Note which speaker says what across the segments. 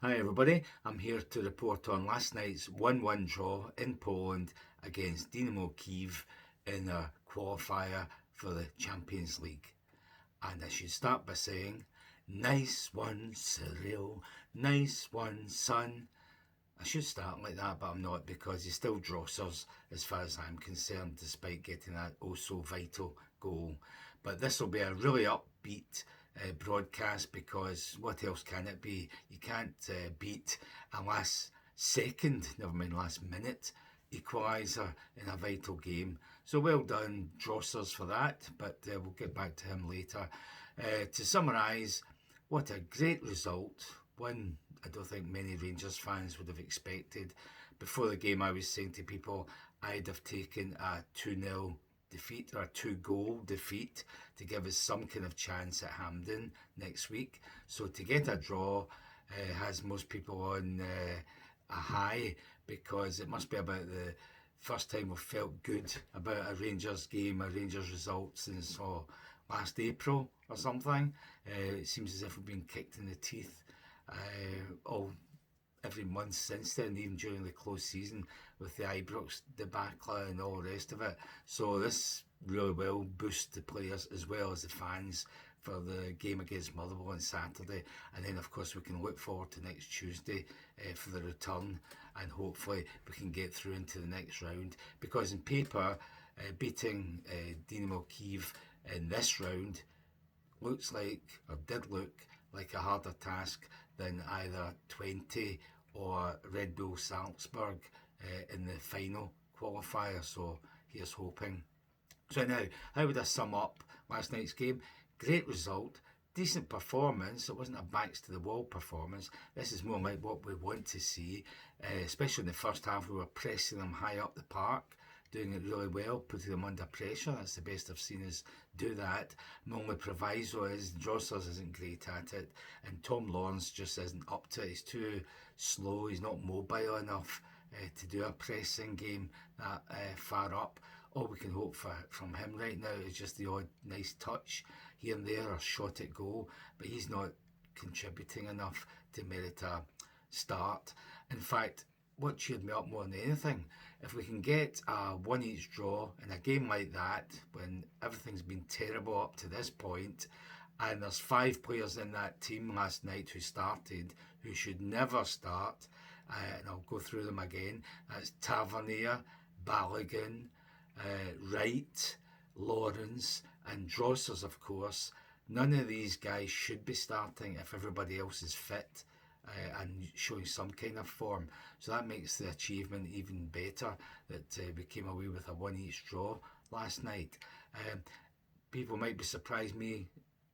Speaker 1: Hi everybody, I'm here to report on last night's 1-1 draw in Poland against Dynamo Kyiv in a qualifier for the Champions League. And I should start by saying, nice one Cyril, nice one son. I should start like that, but I'm not because he's still Drossers as far as I'm concerned, despite getting that oh so vital goal. But this will be a really upbeat broadcast because what else can it be? You can't beat a last second, never mind last minute, equaliser in a vital game. So well done, Drossers, for that, but we'll get back to him later. To summarise, what a great result. One I don't think many Rangers fans would have expected. Before the game, I was saying to people I'd have taken a 2-0 defeat or a 2-goal defeat to give us some kind of chance at Hampden next week. So to get a draw has most people on a high because it must be about the first time we've felt good about a Rangers game, a Rangers result since last April or something. It seems as if we've been kicked in the teeth all every month since then, even during the close season with the Ibrox debacle and all the rest of it. So this really will boost the players as well as the fans for the game against Motherwell on Saturday, and then of course we can look forward to next Tuesday for the return, and hopefully we can get through into the next round, because in paper beating Dynamo Kyiv in this round looks like, or did look like, a harder task than either 20 or Red Bull Salzburg in the final qualifier. So here's hoping. So now, how would I sum up last night's game? Great result, decent performance. It wasn't a backs to the wall performance. This is more like what we want to see, especially in the first half. We were pressing them high up the park, doing it really well, putting them under pressure. That's the best I've seen us do that. My only proviso is Drossers isn't great at it, and Tom Lawrence just isn't up to it. He's too slow, he's not mobile enough to do a pressing game that far up. All we can hope for from him right now is just the odd nice touch here and there or shot at goal, but he's not contributing enough to merit a start. In fact, what cheered me up more than anything, if we can get a one each draw in a game like that, when everything's been terrible up to this point, and there's 5 players in that team last night who started who should never start, and I'll go through them again. That's Tavernier, Balogun, Wright, Lawrence, and Drossers, of course. None of these guys should be starting if everybody else is fit and showing some kind of form. So that makes the achievement even better that we came away with a one each draw last night. People might be surprised me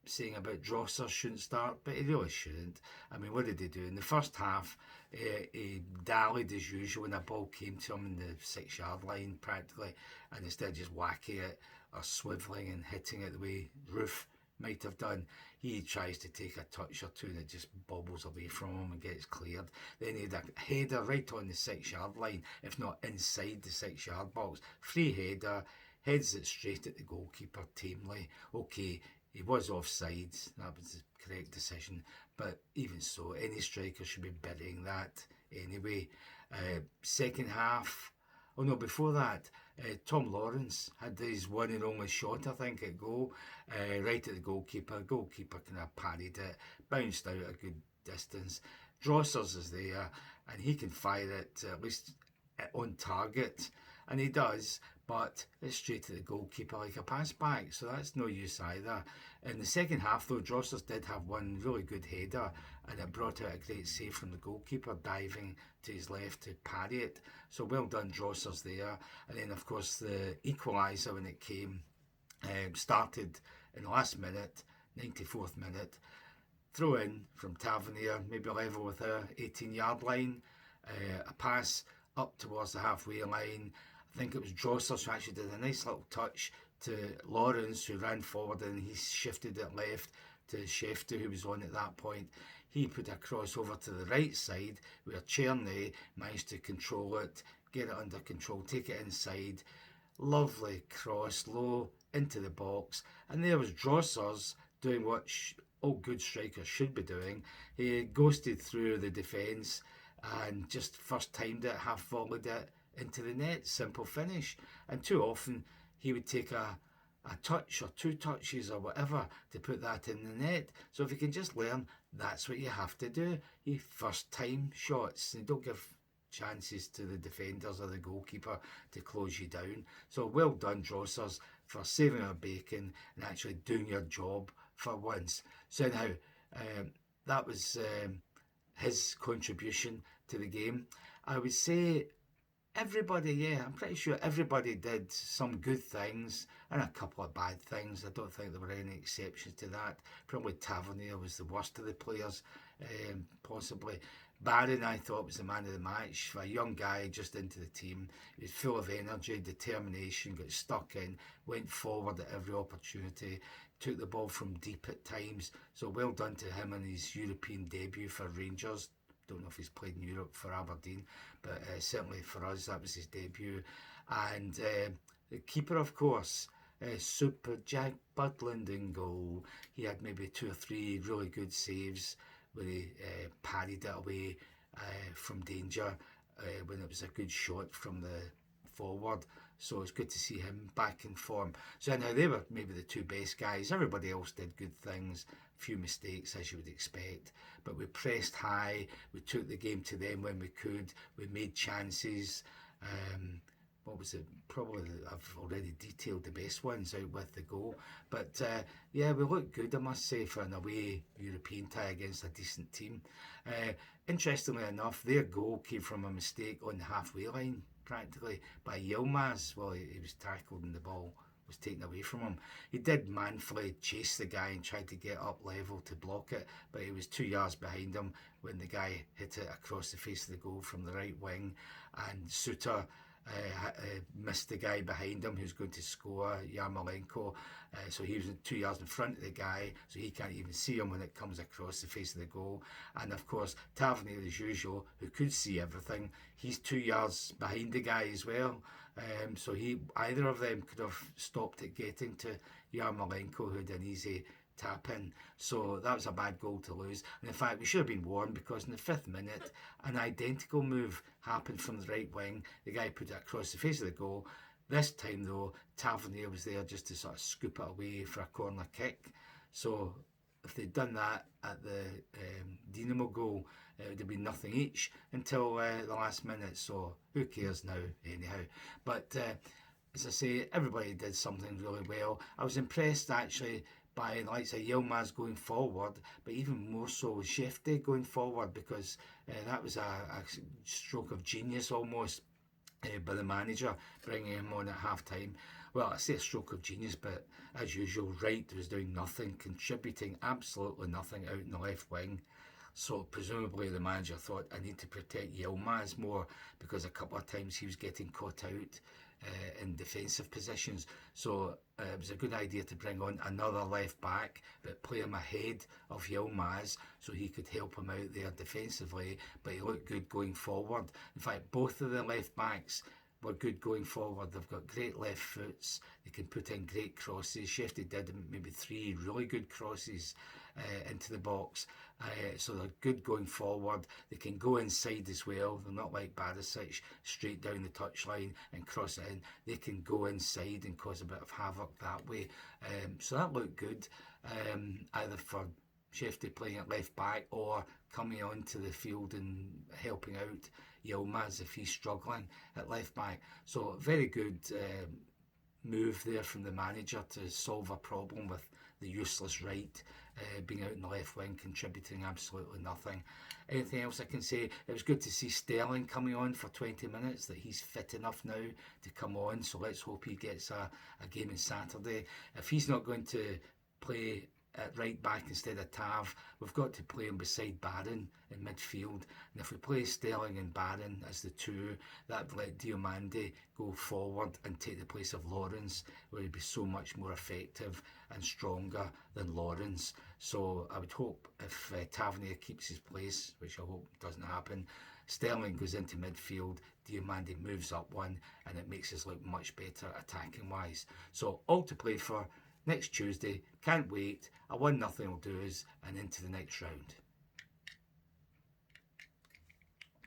Speaker 1: saying about Drosser shouldn't start, but he really shouldn't. I mean, what did he do? In the first half, he dallied as usual when a ball came to him in the 6 yard line practically, and instead of just whacking it or swivelling and hitting it the way Roof might have done, he tries to take a touch or two and it just bobbles away from him and gets cleared. Then he had a header right on the 6 yard line, if not inside the 6 yard box. Free header, heads it straight at the goalkeeper tamely. Okay, he was offside, that was the correct decision, but even so, any striker should be burying that anyway. Second half, oh no, before that, Tom Lawrence had his one and only shot, I think, at goal, right at the goalkeeper. The goalkeeper kind of parried it, bounced out a good distance. Drossers is there, and he can fire it at least on target, and he does, but it's straight to the goalkeeper like a pass back, so that's no use either. In the second half, though, Drossers did have one really good header, and it brought out a great save from the goalkeeper, diving to his left to parry it. So well done, Drossers, there. And then, of course, the equaliser when it came started in the last minute, 94th minute. Throw in from Tavernier, maybe level with her 18 yard line. A pass up towards the halfway line. I think it was Drossers who actually did a nice little touch to Lawrence, who ran forward, and he shifted it left to Schefter, who was on at that point. He put a cross over to the right side where Czerny managed to control it, get it under control, take it inside. Lovely cross, low into the box. And there was Drossers doing what all good strikers should be doing. He ghosted through the defence and just first timed it, half volleyed it into the net. Simple finish. And too often he would take a touch or two touches or whatever to put that in the net. So if you can just learn, that's what you have to do. You first time shots. You don't give chances to the defenders or the goalkeeper to close you down. So well done, Drossers, for saving our bacon and actually doing your job for once. So now, that was his contribution to the game. I would say everybody, yeah, I'm pretty sure everybody did some good things and a couple of bad things. I don't think there were any exceptions to that. Probably Tavernier was the worst of the players, possibly. Barron, I thought, was the man of the match. For a young guy just into the team, he was full of energy, determination, got stuck in, went forward at every opportunity, took the ball from deep at times. So well done to him in his European debut for Rangers. Don't know if he's played in Europe for Aberdeen, but certainly for us that was his debut. And the keeper, of course, Super Jack Butland in goal. He had maybe 2 or 3 really good saves where he parried it away from danger when it was a good shot from the forward. So it's good to see him back in form. So now they were maybe the 2 best guys. Everybody else did good things, a few mistakes as you would expect. But we pressed high, we took the game to them when we could, we made chances. What was it? Probably, I've already detailed the best ones out with the goal. But yeah, we looked good, I must say, for an away European tie against a decent team. Interestingly enough, their goal came from a mistake on the halfway line, practically, by Yilmaz. Well, he was tackled and the ball was taken away from him. He did manfully chase the guy and tried to get up level to block it, but he was 2 yards behind him when the guy hit it across the face of the goal from the right wing, and Suter missed the guy behind him who's going to score, Yarmolenko. So he was 2 yards in front of the guy, so he can't even see him when it comes across the face of the goal. And of course, Tavernier, as usual, who could see everything, he's 2 yards behind the guy as well. So either of them could have stopped it getting to Yarmolenko, who had an easy tap in. So that was a bad goal to lose. And in fact, we should have been warned, because in the 5th minute, an identical move happened from the right wing. The guy put it across the face of the goal. This time, though, Tavernier was there just to sort of scoop it away for a corner kick. So if they'd done that at the Dinamo goal, it would have been nothing each until the last minute. So who cares now, anyhow. But as I say, everybody did something really well. I was impressed, actually, by the likes of Yilmaz going forward, but even more so with Shefty going forward, because that was a stroke of genius almost by the manager, bringing him on at half time. Well, I say a stroke of genius, but as usual, Wright was doing nothing, contributing absolutely nothing out in the left wing. So presumably the manager thought, I need to protect Yilmaz more, because a couple of times he was getting caught out in defensive positions. So it was a good idea to bring on another left back, but play him ahead of Yilmaz so he could help him out there defensively, but he looked good going forward. In fact, both of the left backs were good going forward. They've got great left foots, they can put in great crosses. Shefty did maybe 3 really good crosses into the box, so they're good going forward. They can go inside as well. They're not like Barisic, straight down the touchline and cross it in. They can go inside and cause a bit of havoc that way. So that looked good, either for Shefty playing at left back or coming onto the field and helping out Yilmaz if he's struggling at left back. So very good move there from the manager to solve a problem with the useless Wright being out in the left wing, contributing absolutely nothing. Anything else I can say? It was good to see Sterling coming on for 20 minutes, that he's fit enough now to come on, so let's hope he gets a game on Saturday. If he's not going to play at right back instead of Tav, we've got to play him beside Barron in midfield, and if we play Sterling and Barron as the 2, that would let Diomande go forward and take the place of Lawrence, where he'd be so much more effective and stronger than Lawrence. So I would hope if Tavernier keeps his place, which I hope doesn't happen, Sterling goes into midfield, Diomande moves up one, and it makes us look much better attacking wise. So all to play for. next Tuesday. Can't wait. A 1-0 will do us and into the next round.